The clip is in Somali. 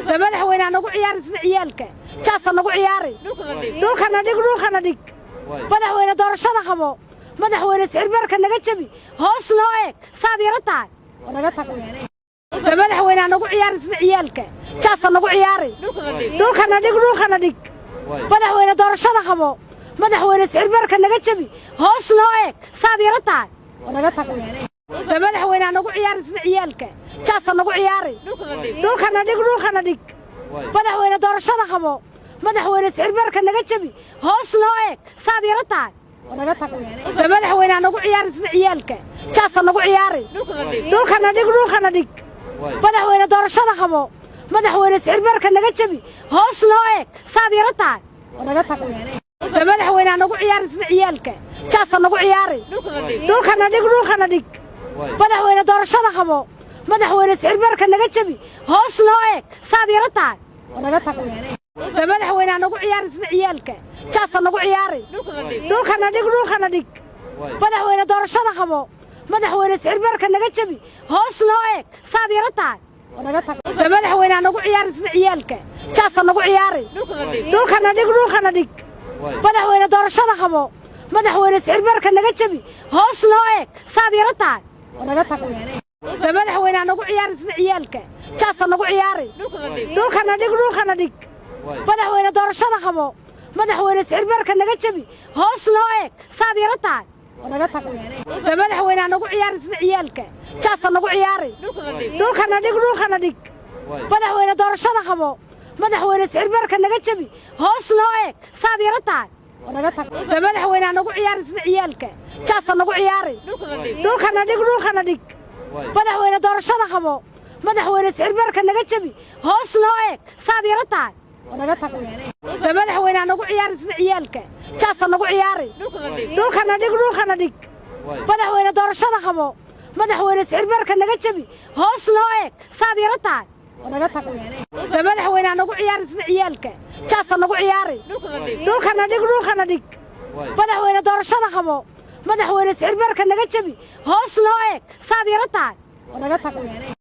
madaxweynaha nagu ciyaari sida ciyaalka jaasa nagu ciyaari dhulkana dhig madaxweyne doorashada qabo madaxweyne sirbarka naga jabi hoos loo eeg saad yara tahay naga tag madaxweynaha nagu ciyaari sida ciyaalka jaasa nagu ciyaari dhulkana dhig madaxweyne doorashada qabo madaxweyne sirbarka naga jabi hoos loo eeg saad yara tahay naga tag madaxweynaha nagu ciyaari sida ciyaalka jaasa nagu ciyaari dhulkana dhig madaxweyne doorashada qabo madaxweyne sirbarka naga jabi hoos loo eeg saad yara tahay naga tag madaxweynaha nagu ciyaari sida ciyaalka jaasa nagu ciyaari dhulkana dhig madaxweyne doorashada qabo madaxweyne sirbarka naga jabi hoos loo eeg saad yara tahay naga tag madaxweynaha nagu ciyaari sida ciyaalka jaasa nagu ciyaari dhulkana dhig madaxweyne doorashada qabo madaxweyne sirbarka naga jabi hoos loo eeg saad yara tahay naga tag madaxweynaha nagu ciyaari sida ciyaalka jaasa nagu ciyaari dhulkana dhig madaxweyne doorashada qabo madaxweyne sirbarka naga jabi hoos loo eeg saad yara tahay naga tag madaxweynaha nagu ciyaari sida ciyaalka jaasa nagu ciyaari dhulkana dhig madaxweyne doorashada qabo madaxweyne sirbarka naga jabi hoos loo eeg saad yara tahay naga tag madaxweynaha nagu ciyaari sida ciyaalka jaasa nagu ciyaari dhulkana dhig madaxweyne doorashada qabo madaxweyne sirbarka naga jabi hoos loo eeg saad yara tahay naga tag madaxweynaha nagu ciyaari sida ciyaalka jaasa nagu ciyaari dhulkana dhig madaxweyne doorashada qabo madaxweyne sirbarka naga jabi hoos loo eeg saad yara tahay naga tag madaxweynaha nagu ciyaari sida ciyaalka jaasa nagu ciyaari dhulkana dhig madaxweyne doorashada qabo madaxweyne sirbarka naga jabi hoos loo eeg saad yara tahay naga tag madaxweynaha nagu ciyaari sida ciyaalka jaasa nagu ciyaari dhulkana dhig madaxweyne doorashada qabo madaxweyne sirbarka naga jabi hoos loo eeg saad yara tahay naga tag madaxweynaha nagu ciyaari sida ciyaalka jaasa nagu ciyaari dhulkana dhig madaxweyne doorashada qabo madaxweyne sirbarka naga jabi hoos loo eeg saad yara tahay naga tag